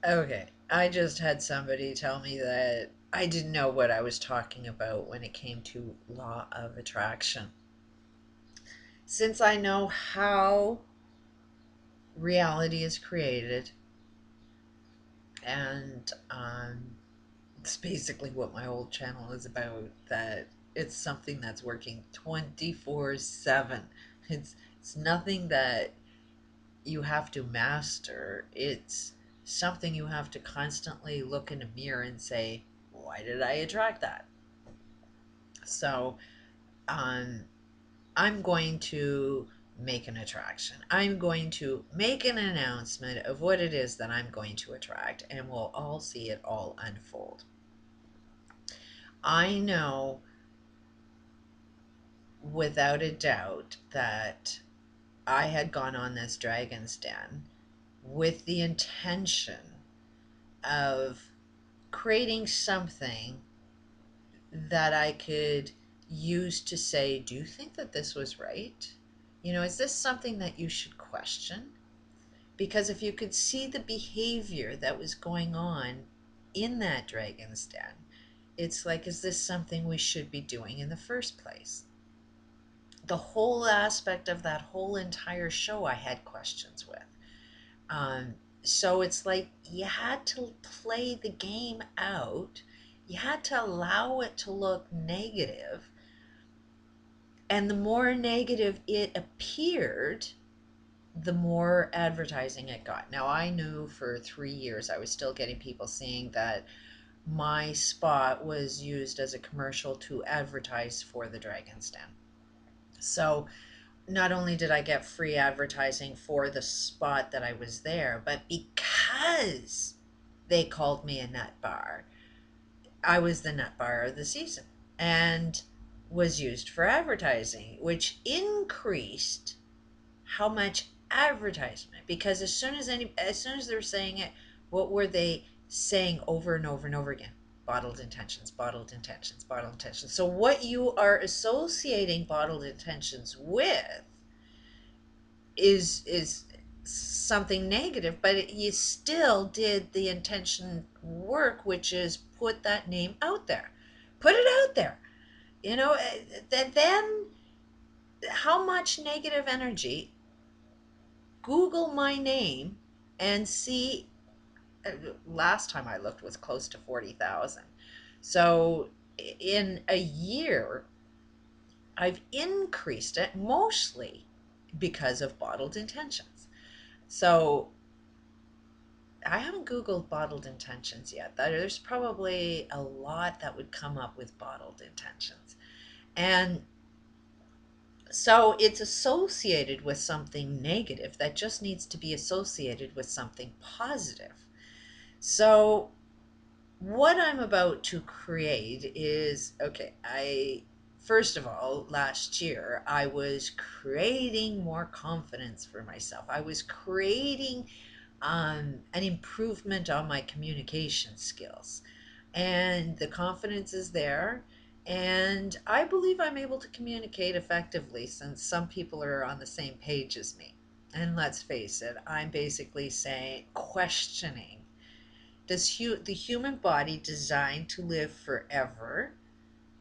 Okay, I just had somebody tell me that I didn't know what I was talking about when it came to law of attraction. Since I know how reality is created, and it's basically what my old channel is about, that it's something that's working 24/7. It's nothing that you have to master. It's something you have to constantly look in a mirror and say, why did I attract that? So um, I'm going to make an attraction. I'm going to make an announcement of what it is that I'm going to attract, and we'll all see it all unfold. I know without a doubt that I had gone on this dragon's den with the intention of creating something that I could use to say, do you think that this was right? Is this something that you should question? Because if you could see the behavior that was going on in that dragon's den, it's like, is this something we should be doing in the first place? The whole aspect of that whole entire show, I had questions with. Um, so it's like you had to play the game out. You had to allow it to look negative. And the more negative it appeared, the more advertising it got. Now, I knew for 3 years I was still getting people saying that my spot was used as a commercial to advertise for the Dragon's Den. So not only did I get free advertising for the spot that I was there, but because they called me a nut bar, I was the nut bar of the season and was used for advertising, which increased how much advertisement, because as soon as they were saying it, what were they saying over and over and over again? Bottled intentions, bottled intentions, bottled intentions. So what you are associating bottled intentions with is something negative, but you still did the intention work, which is put that name out there, put it out there. Then how much negative energy? Google my name and see. Last time I looked was close to 40,000. So in a year, I've increased it mostly because of bottled intentions. So I haven't Googled bottled intentions yet. There's probably a lot that would come up with bottled intentions. And so it's associated with something negative that just needs to be associated with something positive. So what I'm about to create is, okay, first of all, last year I was creating more confidence for myself. I was creating an improvement on my communication skills. And the confidence is there. And I believe I'm able to communicate effectively since some people are on the same page as me. And let's face it, I'm basically saying, questioning, the human body designed to live forever,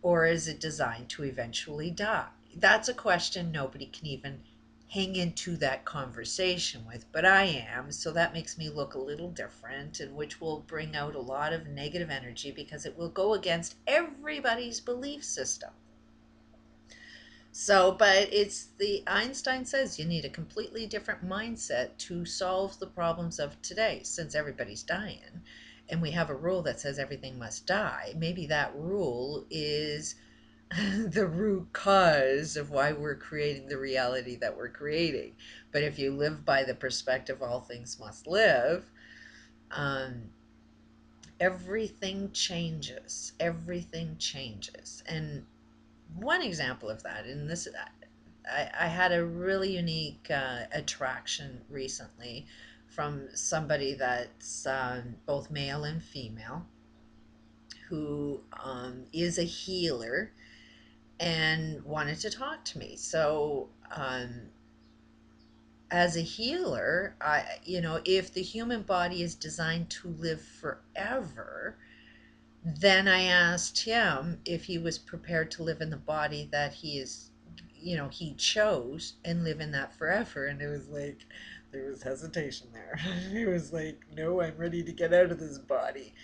or is it designed to eventually die? That's a question nobody can even hang into that conversation with, but I am, so that makes me look a little different, and which will bring out a lot of negative energy because it will go against everybody's belief system. So, but it's the Einstein says you need a completely different mindset to solve the problems of today since everybody's dying and we have a rule that says everything must die. Maybe that rule is the root cause of why we're creating the reality that we're creating. But if you live by the perspective all things must live, um, everything changes. Everything changes. And one example of that, and this, I had a really unique attraction recently from somebody that's both male and female who is a healer and wanted to talk to me. So as a healer, if the human body is designed to live forever, then I asked him if he was prepared to live in the body that he chose and live in that forever. And it was like, there was hesitation there. It was like, no, I'm ready to get out of this body.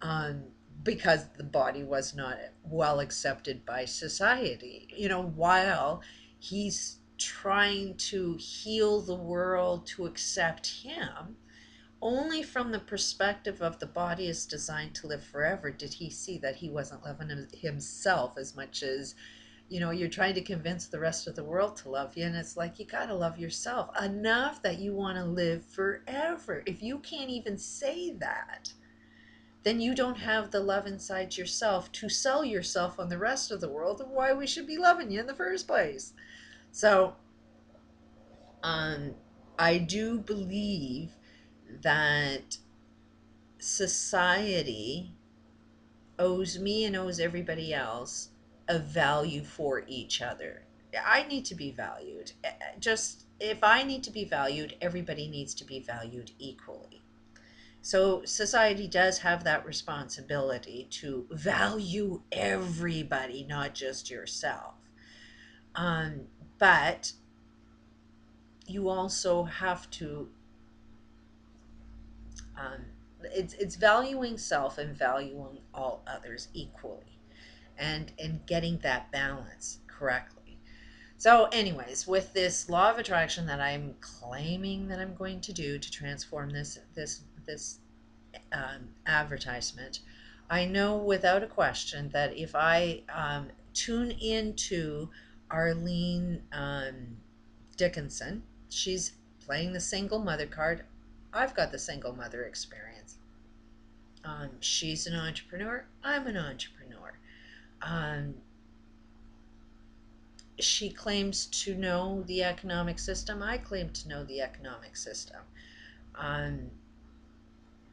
Um, because the body was not well accepted by society. While he's trying to heal the world to accept him, only from the perspective of the body is designed to live forever did he see that he wasn't loving himself as much as, you're trying to convince the rest of the world to love you. And it's like, you got to love yourself enough that you want to live forever. If you can't even say that, then you don't have the love inside yourself to sell yourself on the rest of the world of why we should be loving you in the first place. So, um, I do believe that society owes me and owes everybody else a value for each other. I need to be valued. Just if I need to be valued, everybody needs to be valued equally. So society does have that responsibility to value everybody, not just yourself. Um, but you also have to, um, it's valuing self and valuing all others equally, and getting that balance correctly. So, anyways, with this law of attraction that I'm claiming that I'm going to do to transform this advertisement, I know without a question that if I tune into Arlene Dickinson, she's playing the single mother card. I've got the single mother experience. She's an entrepreneur. I'm an entrepreneur. Um, she claims to know the economic system. I claim to know the economic system. Um,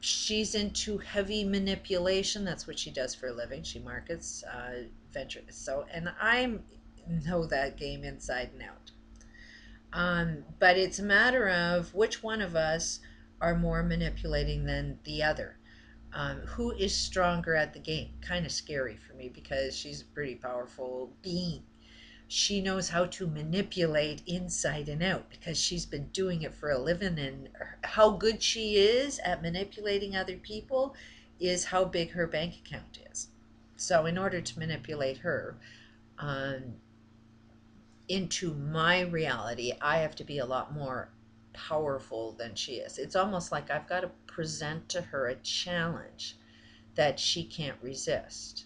she's into heavy manipulation. That's what she does for a living. She markets venture. So, and I know that game inside and out. But it's a matter of which one of us are more manipulating than the other. Who is stronger at the game? Kind of scary for me because she's a pretty powerful being. She knows how to manipulate inside and out because she's been doing it for a living. And how good she is at manipulating other people is how big her bank account is. So, in order to manipulate her um, into my reality, I have to be a lot more powerful than she is. It's almost like I've got to present to her a challenge that she can't resist.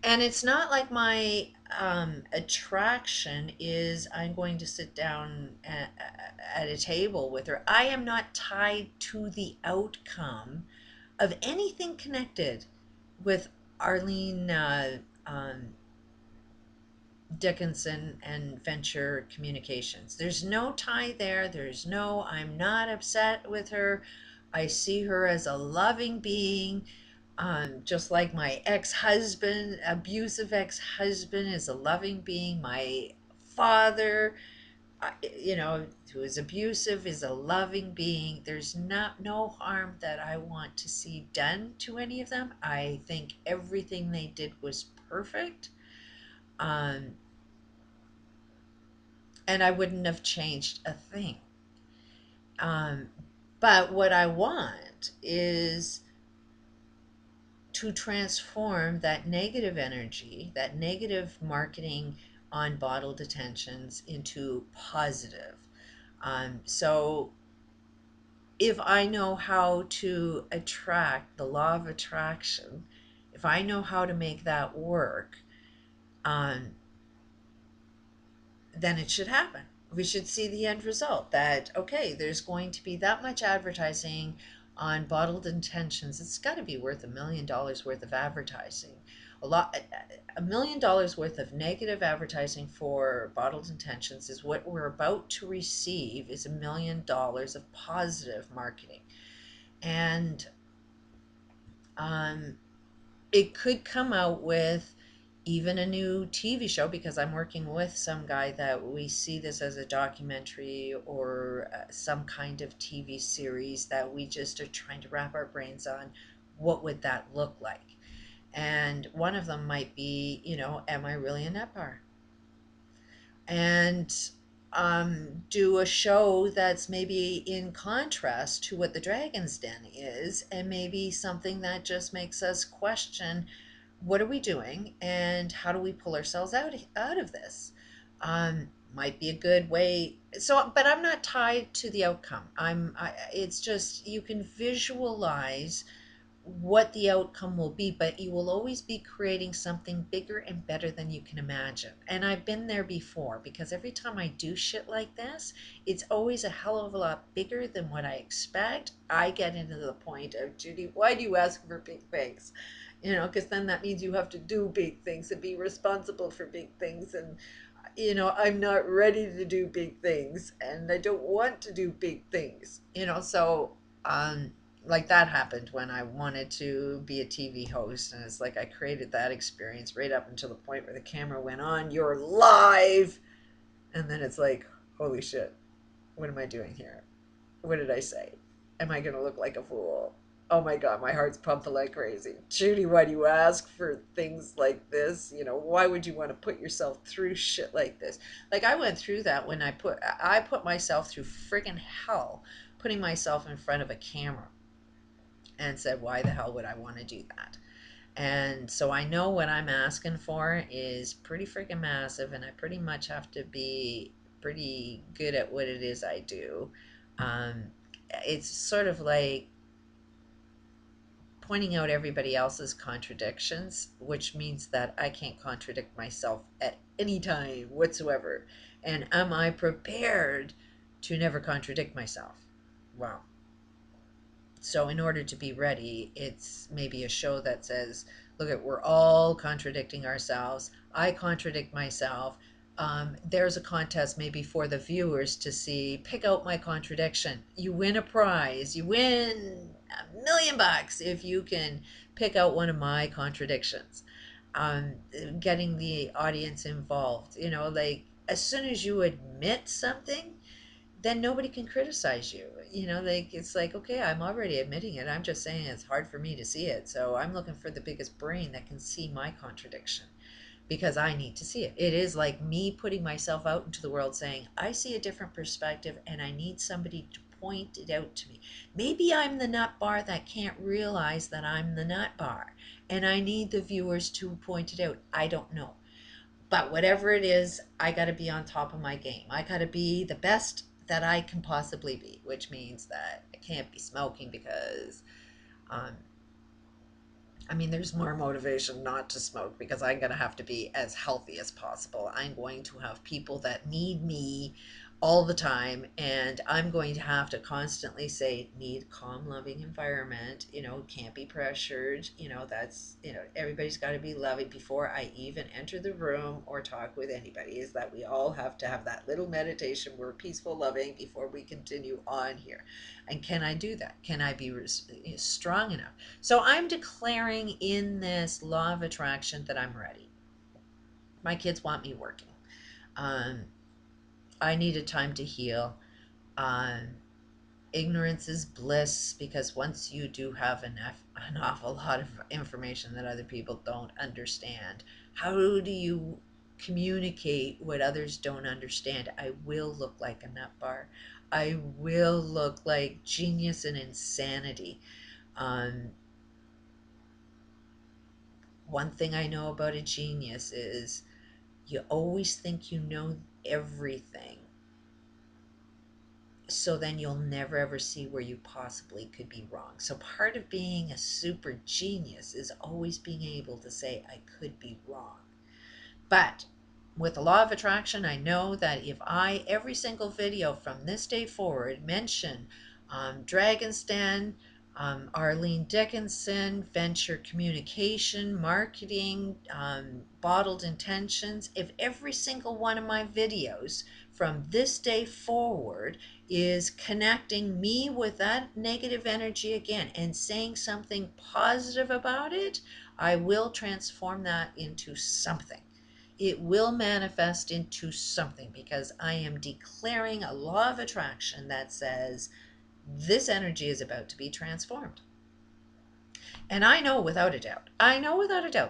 And it's not like my attraction is I'm going to sit down at a table with her. I am not tied to the outcome of anything connected with Arlene Dickinson and Venture Communications. There's no tie there. I'm not upset with her. I see her as a loving being. Just like my ex-husband, abusive ex-husband is a loving being. My father, who is abusive is a loving being. There's no harm that I want to see done to any of them. I think everything they did was perfect. Um, and I wouldn't have changed a thing. Um, but what I want is to transform that negative energy, that negative marketing on bottled attentions into positive. So if I know how to attract the law of attraction, if I know how to make that work, um, then it should happen. We should see the end result that, okay, there's going to be that much advertising on bottled intentions. It's got to be worth $1 million worth of advertising. $1 million worth of negative advertising for bottled intentions is what we're about to receive is $1 million of positive marketing. And it could come out with even a new TV show, because I'm working with some guy that we see this as a documentary or some kind of TV series that we just are trying to wrap our brains on. What would that look like? And one of them might be, am I really a nut bar? And do a show that's maybe in contrast to what the Dragon's Den is, and maybe something that just makes us question what are we doing and how do we pull ourselves out of this. Might be a good way. So, but I'm not tied to the outcome. It's just you can visualize what the outcome will be, but you will always be creating something bigger and better than you can imagine. And I've been there before, because every time I do shit like this, it's always a hell of a lot bigger than what I expect. I get into the point of, Judy, why do you ask for big things? Because then that means you have to do big things and be responsible for big things. And, I'm not ready to do big things and I don't want to do big things, so, like that happened when I wanted to be a TV host, and it's like I created that experience right up until the point where the camera went on, you're live, and then it's like, holy shit, what am I doing here? What did I say? Am I gonna look like a fool? Oh my god, my heart's pumping like crazy. Judy, why do you ask for things like this? Why would you want to put yourself through shit like this? Like I went through that when I put myself through friggin' hell putting myself in front of a camera, and said, why the hell would I want to do that? And so I know what I'm asking for is pretty freaking massive, and I pretty much have to be pretty good at what it is I do. Um, it's sort of like pointing out everybody else's contradictions, which means that I can't contradict myself at any time whatsoever. And am I prepared to never contradict myself? Well, so in order to be ready, it's maybe a show that says, look, we're all contradicting ourselves. I contradict myself. There's a contest maybe for the viewers to see, pick out my contradiction. You win a prize. You win $1,000,000 if you can pick out one of my contradictions. Getting the audience involved, like as soon as you admit something, then nobody can criticize you. Like it's like, okay, I'm already admitting it. I'm just saying it's hard for me to see it. So I'm looking for the biggest brain that can see my contradiction, because I need to see it. It is like me putting myself out into the world saying, I see a different perspective and I need somebody to point it out to me. Maybe I'm the nut bar that can't realize that I'm the nut bar, and I need the viewers to point it out. I don't know. But whatever it is, I got to be on top of my game. I got to be the best that I can possibly be, which means that I can't be smoking because, um, there's more motivation not to smoke because I'm going to have to be as healthy as possible. I'm going to have people that need me all the time, and I'm going to have to constantly say, need calm, loving environment, can't be pressured, that's, everybody's got to be loving before I even enter the room or talk with anybody, is that we all have to have that little meditation, we're peaceful, loving before we continue on here. And can I do that? Can I be strong enough? So I'm declaring in this law of attraction that I'm ready. My kids want me working. Um, I needed time to heal. Ignorance is bliss, because once you do have an awful lot of information that other people don't understand, how do you communicate what others don't understand? I will look like a nut bar. I will look like genius and insanity. One thing I know about a genius is you always think you know everything, so then you'll never ever see where you possibly could be wrong. So part of being a super genius is always being able to say, I could be wrong. But with the law of attraction, I know that if I, every single video from this day forward, mention Dragon's Den, Arlene Dickinson, venture communication, marketing, bottled intentions. If every single one of my videos from this day forward is connecting me with that negative energy again and saying something positive about it, I will transform that into something. It will manifest into something because I am declaring a law of attraction that says this energy is about to be transformed. And I know without a doubt,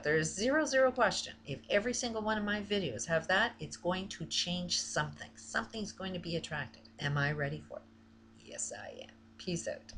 there is zero question. If every single one of my videos have that, it's going to change something. Something's going to be attracted. Am I ready for it? Yes, I am. Peace out.